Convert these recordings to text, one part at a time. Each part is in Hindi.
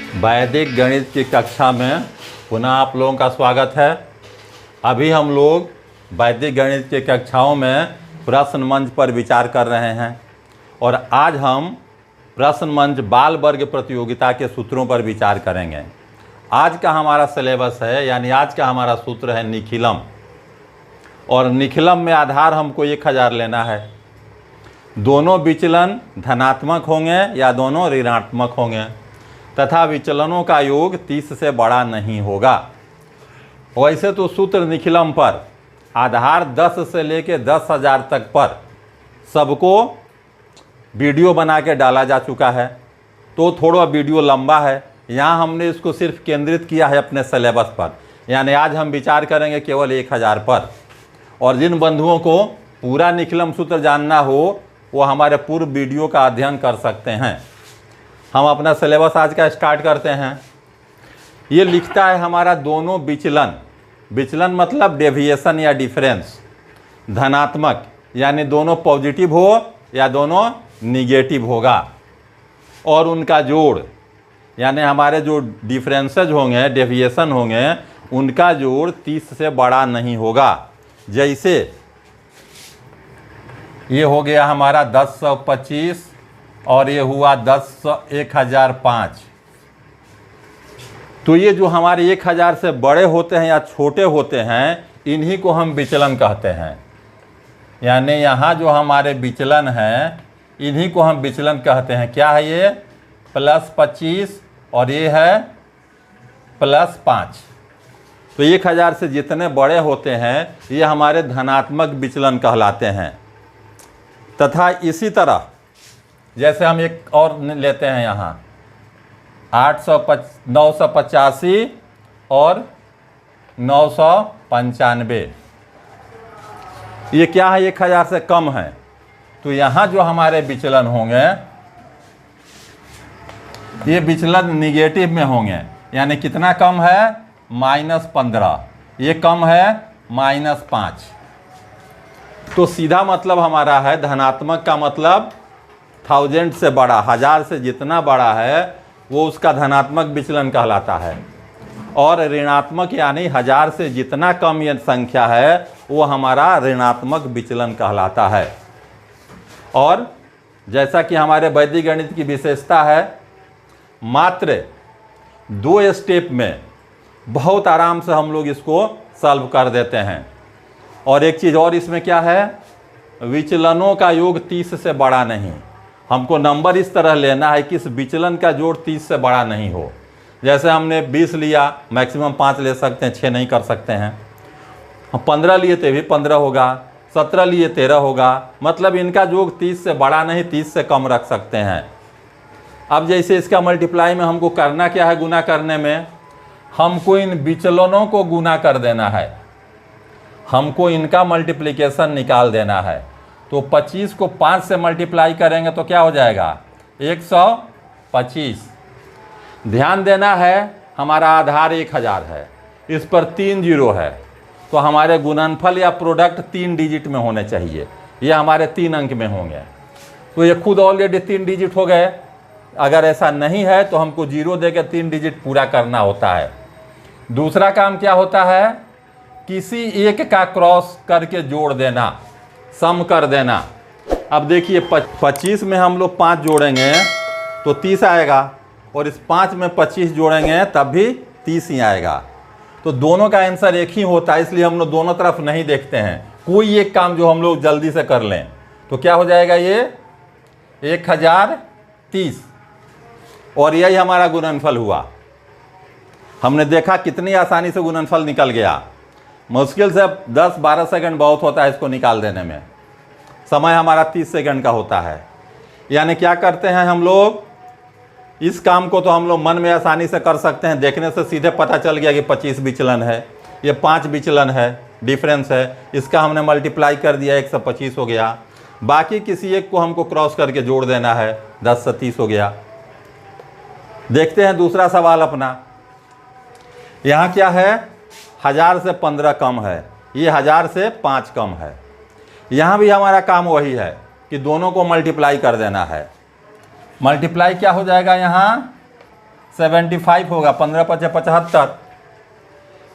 वैदिक गणित की कक्षा में पुनः आप लोगों का स्वागत है। अभी हम लोग वैदिक गणित की कक्षाओं में प्रश्न मंच पर विचार कर रहे हैं और आज हम प्रश्न मंच बाल वर्ग प्रतियोगिता के सूत्रों पर विचार करेंगे। आज का हमारा सिलेबस है, यानी आज का हमारा सूत्र है निखिलम, और निखिलम में आधार हमको 1000 लेना है। दोनों विचलन धनात्मक होंगे या दोनों ऋणात्मक होंगे तथा विचलनों का योग 30 से बड़ा नहीं होगा। वैसे तो सूत्र निखिलम पर आधार 10 से लेकर 10,000 तक पर सबको वीडियो बना के डाला जा चुका है, तो थोड़ा वीडियो लंबा है। यहाँ हमने इसको सिर्फ केंद्रित किया है अपने सिलेबस पर, यानी आज हम विचार करेंगे केवल 1000 पर। और जिन बंधुओं को पूरा निखिलम सूत्र जानना हो वो हमारे पूर्व वीडियो का अध्ययन कर सकते हैं। हम अपना सिलेबस आज का स्टार्ट करते हैं। ये लिखता है हमारा दोनों विचलन, विचलन मतलब डेविएशन या डिफरेंस, धनात्मक यानी दोनों पॉजिटिव हो या दोनों निगेटिव होगा, और उनका जोड़ यानी हमारे जो डिफरेंसेज होंगे, डेविएशन होंगे, उनका जोड़ 30 से बड़ा नहीं होगा। जैसे ये हो गया हमारा 1025 और ये हुआ 1005। तो ये जो हमारे 1000 से बड़े होते हैं या छोटे होते हैं, इन्हीं को हम विचलन कहते हैं। यानी यहाँ जो हमारे विचलन हैं इन्हीं को हम विचलन कहते हैं। क्या है ये? +25 और ये है +5। तो 1000 से जितने बड़े होते हैं ये हमारे धनात्मक विचलन कहलाते हैं। तथा इसी तरह जैसे हम एक और लेते हैं यहाँ 985 और 995, ये क्या है? 1000 से कम है। तो यहाँ जो हमारे विचलन होंगे ये विचलन निगेटिव में होंगे। यानी कितना कम है? -15। ये कम है -5। तो सीधा मतलब हमारा है धनात्मक का मतलब 1000 से बड़ा, 1000 से जितना बड़ा है वो उसका धनात्मक विचलन कहलाता है, और ऋणात्मक यानी 1000 से जितना कम ये संख्या है वो हमारा ऋणात्मक विचलन कहलाता है। और जैसा कि हमारे वैदिक गणित की विशेषता है, मात्र 2 स्टेप में बहुत आराम से हम लोग इसको सॉल्व कर देते हैं। और एक चीज़ और इसमें क्या है? विचलनों का योग 30 से बड़ा नहीं। हमको नंबर इस तरह लेना है कि इस विचलन का जोड़ 30 से बड़ा नहीं हो। जैसे हमने 20 लिया, मैक्सिमम 5 ले सकते हैं, 6 नहीं कर सकते हैं। हम 15 लिए तो भी 15 होगा, 17 लिए 13 होगा, मतलब इनका जोड़ 30 से बड़ा नहीं, 30 से कम रख सकते हैं। अब जैसे इसका मल्टीप्लाई में हमको करना क्या है? गुना करने में हमको इन विचलनों को गुना कर देना है, हमको इनका मल्टीप्लिकेशन निकाल देना है। तो 25 को 5 से मल्टीप्लाई करेंगे तो क्या हो जाएगा? 125। ध्यान देना है हमारा आधार 1000 है, इस पर 3 जीरो है, तो हमारे गुणनफल या प्रोडक्ट 3 डिजिट में होने चाहिए। ये हमारे 3 अंक में होंगे। तो ये खुद ऑलरेडी 3 डिजिट हो गए। अगर ऐसा नहीं है तो हमको 0 देकर 3 डिजिट पूरा करना होता है। दूसरा काम क्या होता है? किसी एक का क्रॉस करके जोड़ देना, सम कर देना। अब देखिए 25 में हम लोग 5 जोड़ेंगे तो 30 आएगा, और इस 5 में 25 जोड़ेंगे तब भी 30 ही आएगा। तो दोनों का आंसर एक ही होता है, इसलिए हम लोग दोनों तरफ नहीं देखते हैं। कोई एक काम जो हम लोग जल्दी से कर लें तो क्या हो जाएगा? ये 1030, और यही हमारा गुणनफल हुआ। हमने देखा कितनी आसानी से गुणनफल निकल गया। मुश्किल से 10-12 सेकंड बहुत होता है इसको निकाल देने में, समय हमारा 30 सेकंड का होता है। यानी क्या करते हैं हम लोग? इस काम को तो हम लोग मन में आसानी से कर सकते हैं, देखने से सीधे पता चल गया कि 25 विचलन है, ये 5 विचलन है, डिफरेंस है, इसका हमने मल्टीप्लाई कर दिया, 125 हो गया। बाकी किसी एक को हमको क्रॉस करके जोड़ देना है, 10 से 30 हो गया। देखते हैं दूसरा सवाल अपना। यहाँ क्या है? 1000 से 15 कम है, ये 1000 से 5 कम है। यहाँ भी हमारा काम वही है कि दोनों को मल्टीप्लाई कर देना है। मल्टीप्लाई क्या हो जाएगा? यहाँ 75 होगा, 15 × 5 = 75।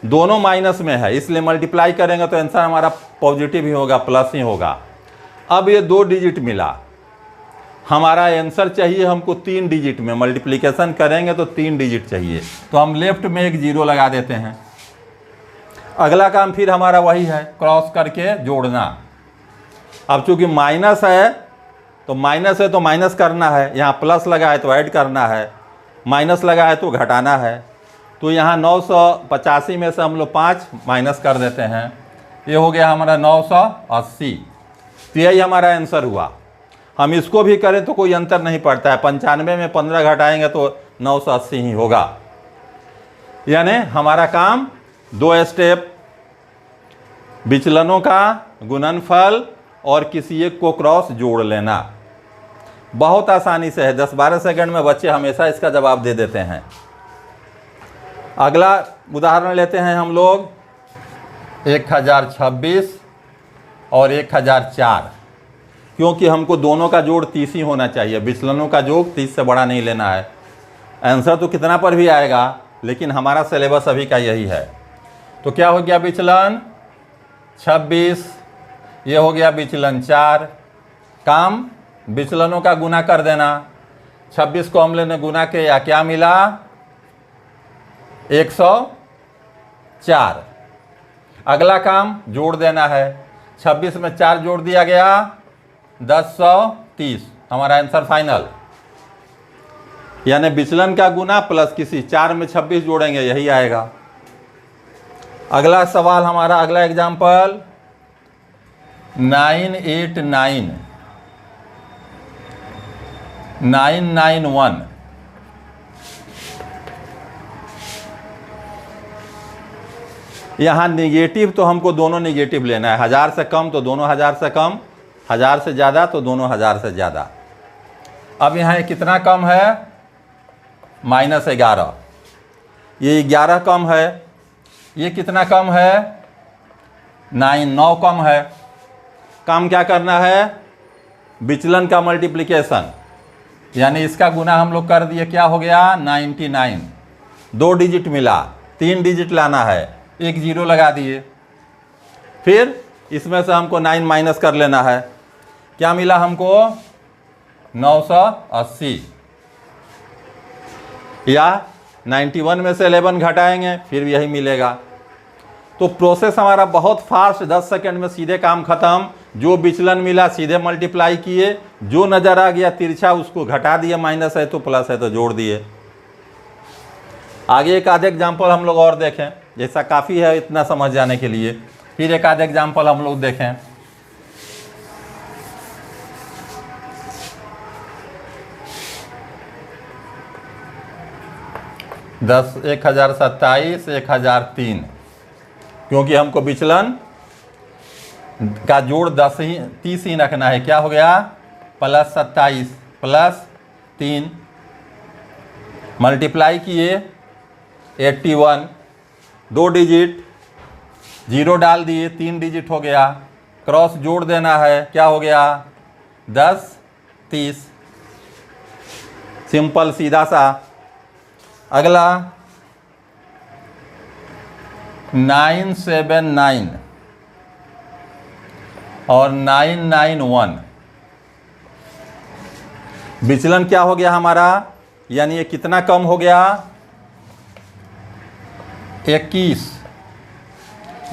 दोनों माइनस में है, इसलिए मल्टीप्लाई करेंगे तो आंसर हमारा पॉजिटिव ही होगा, प्लस ही होगा। अब ये 2 डिजिट मिला, हमारा आंसर चाहिए हमको 3 डिजिट में, मल्टीप्लिकेशन करेंगे तो 3 डिजिट चाहिए, तो हम लेफ्ट में एक 0 लगा देते हैं। अगला काम फिर हमारा वही है, क्रॉस करके जोड़ना। अब चूंकि माइनस है तो माइनस करना है, यहाँ प्लस लगा है तो ऐड करना है, माइनस लगा है तो घटाना है। तो यहाँ 985 में से हम लोग 5 माइनस कर देते हैं, ये हो गया हमारा 980। तो यही हमारा आंसर हुआ। हम इसको भी करें तो कोई अंतर नहीं पड़ता है, 95 में 15 घटाएंगे तो 980 ही होगा। यानी हमारा काम 2 स्टेप, विचलनों का गुणनफल और किसी एक को क्रॉस जोड़ लेना, बहुत आसानी से है। 10-12 सेकंड में बच्चे हमेशा इसका जवाब दे देते हैं। अगला उदाहरण लेते हैं हम लोग 1026 और 1004, क्योंकि हमको दोनों का जोड़ 30 ही होना चाहिए, विचलनों का जोड़ 30 से बड़ा नहीं लेना है। आंसर तो कितना पर भी आएगा, लेकिन हमारा सिलेबस अभी का यही है। तो क्या हो गया, विचलन 26, ये हो गया विचलन 4। काम विचलनों का गुना कर देना, 26 को हम लोगों ने गुना किया, क्या मिला 104। अगला काम जोड़ देना है, 26 में 4 जोड़ दिया गया 1030, हमारा आंसर फाइनल। यानी विचलन का गुना प्लस किसी 4 में 26 जोड़ेंगे, यही आएगा। अगला सवाल हमारा, अगला एग्जाम्पल 991। यहाँ निगेटिव तो हमको दोनों निगेटिव लेना है, 1000 से कम तो दोनों 1000 से कम, 1000 से ज़्यादा तो दोनों 1000 से ज़्यादा। अब यहाँ कितना कम है, -11, ये 11 कम है, ये कितना कम है 9 कम है। काम क्या करना है, विचलन का मल्टीप्लिकेशन, यानी इसका गुना हम लोग कर दिए, क्या हो गया 99। 2 डिजिट मिला, 3 डिजिट लाना है, एक 0 लगा दिए। फिर इसमें से हमको 9 माइनस कर लेना है, क्या मिला हमको 980, या 91 में से 11 घटाएंगे फिर यही मिलेगा। तो प्रोसेस हमारा बहुत फास्ट, 10 सेकंड में सीधे काम खत्म। जो विचलन मिला सीधे मल्टीप्लाई किए, जो नज़र आ गया तिरछा उसको घटा दिए, माइनस है तो प्लस है तो जोड़ दिए। आगे एक आधे एग्जाम्पल हम लोग और देखें, जैसा काफ़ी है इतना समझ जाने के लिए। फिर एक आधे एग्जाम्पल हम लोग देखें। दस 1027, 1003, क्योंकि हमको विचलन का जोड़ 30 ही रखना है। क्या हो गया +27 +3, मल्टीप्लाई किए 81, 2 डिजिट 0 डाल दिए, 3 डिजिट हो गया। क्रॉस जोड़ देना है, क्या हो गया 10 30, सिंपल सीधा सा। अगला 979 और 991, विचलन क्या हो गया हमारा, यानी ये कितना कम हो गया 21,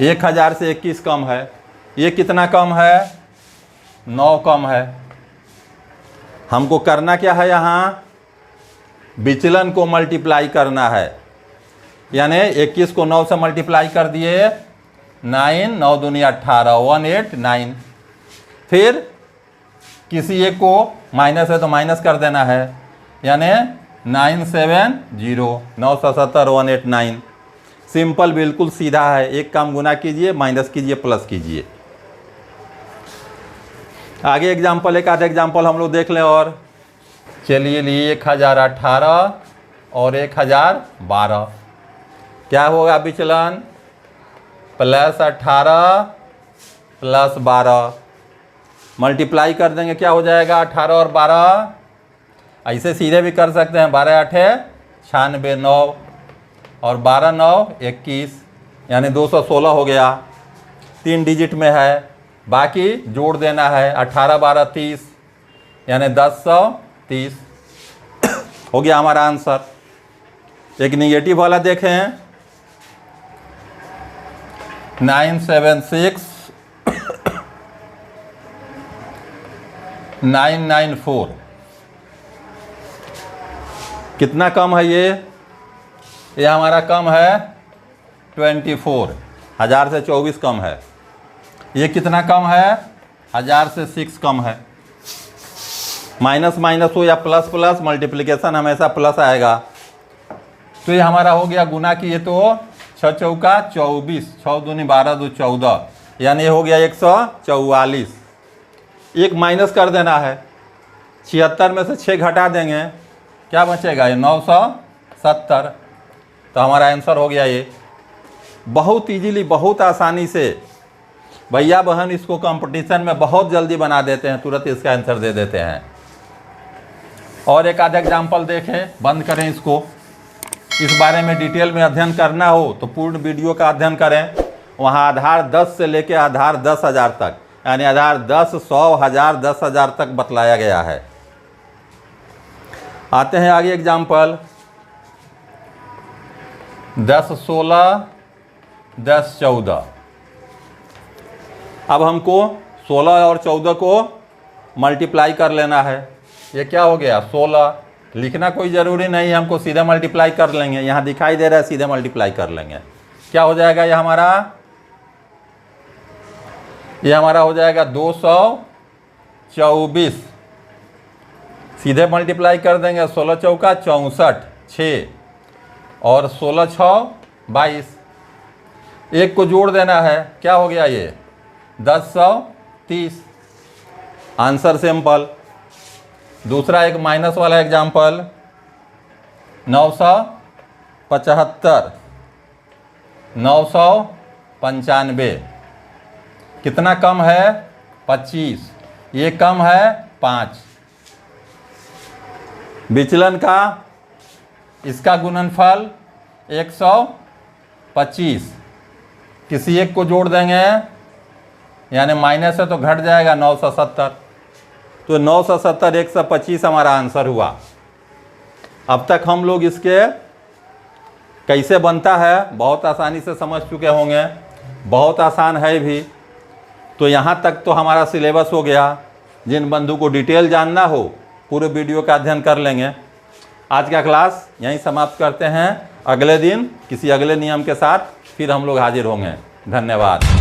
1000 से 21 कम है। ये कितना कम है 9 कम है। हमको करना क्या है, यहाँ विचलन को मल्टीप्लाई करना है, यानी 21 को 9 से मल्टीप्लाई कर दिए, 9 9 दूनी 18, 189। फिर किसी एक को माइनस है तो माइनस कर देना है, यानी 970, 970 189। सिंपल, बिल्कुल सीधा है। एक काम गुना कीजिए, माइनस कीजिए, प्लस कीजिए। आगे एग्जाम्पल, एक आधा एग्जाम्पल हम लोग देख लें और। चलिए लिए 1018 और 1012, क्या होगा विचलन +18 +12, मल्टीप्लाई कर देंगे, क्या हो जाएगा 18 और 12, ऐसे सीधे भी कर सकते हैं, 12 8 96 9 और 12 9 21, यानी 216 हो गया। 3 डिजिट में है, बाकी जोड़ देना है। 18 12 30, यानी 1030 हो गया हमारा आंसर। एक निगेटिव वाला देखें, 976 994, कितना कम है ये हमारा कम है 24, 1000 से 24 कम है। ये कितना कम है, 1000 से 6 कम है। माइनस माइनस हो या प्लस प्लस, मल्टीप्लिकेशन हमेशा प्लस आएगा। तो ये हमारा हो गया गुना किए तो 6 चौका 24, 6 दूनी 12 2 14, यानी ये हो गया 144। एक माइनस कर देना है, 76 में से 6 घटा देंगे, क्या बचेगा, ये 970। तो हमारा आंसर हो गया ये। बहुत इजीली, बहुत आसानी से भैया बहन इसको कंपटीशन में बहुत जल्दी बना देते हैं, तुरंत इसका आंसर दे देते हैं। और एक आधा एग्जाम्पल देखें, बंद करें इसको। इस बारे में डिटेल में अध्ययन करना हो तो पूर्ण वीडियो का अध्ययन करें। वहाँ आधार 10 से लेकर आधार 10,000 तक, यानी आधार 10 100 1000 10,000 तक बतलाया गया है। आते हैं आगे एग्जाम्पल, 10 16 10 14। अब हमको 16 और 14 को मल्टीप्लाई कर लेना है। ये क्या हो गया, 16। लिखना कोई ज़रूरी नहीं है, हमको सीधे मल्टीप्लाई कर लेंगे। यहाँ दिखाई दे रहा है, सीधे मल्टीप्लाई कर लेंगे। क्या हो जाएगा ये हमारा हो जाएगा 224। सीधे मल्टीप्लाई कर देंगे, 16 चौका 64 6 और 16 6 22। एक को जोड़ देना है, क्या हो गया ये 1030। Answer simple. दूसरा एक माइनस वाला एग्जाम्पल, 975 995, कितना कम है 25, ये कम है 5। विचलन का इसका गुणनफल 125, किसी एक को जोड़ देंगे, यानी माइनस है तो घट जाएगा 970। तो 970 125 हमारा आंसर हुआ। अब तक हम लोग इसके कैसे बनता है बहुत आसानी से समझ चुके होंगे, बहुत आसान है भी। तो यहाँ तक तो हमारा सिलेबस हो गया। जिन बंधु को डिटेल जानना हो पूरे वीडियो का अध्ययन कर लेंगे। आज का क्लास यहीं समाप्त करते हैं। अगले दिन किसी अगले नियम के साथ फिर हम लोग हाजिर होंगे। धन्यवाद।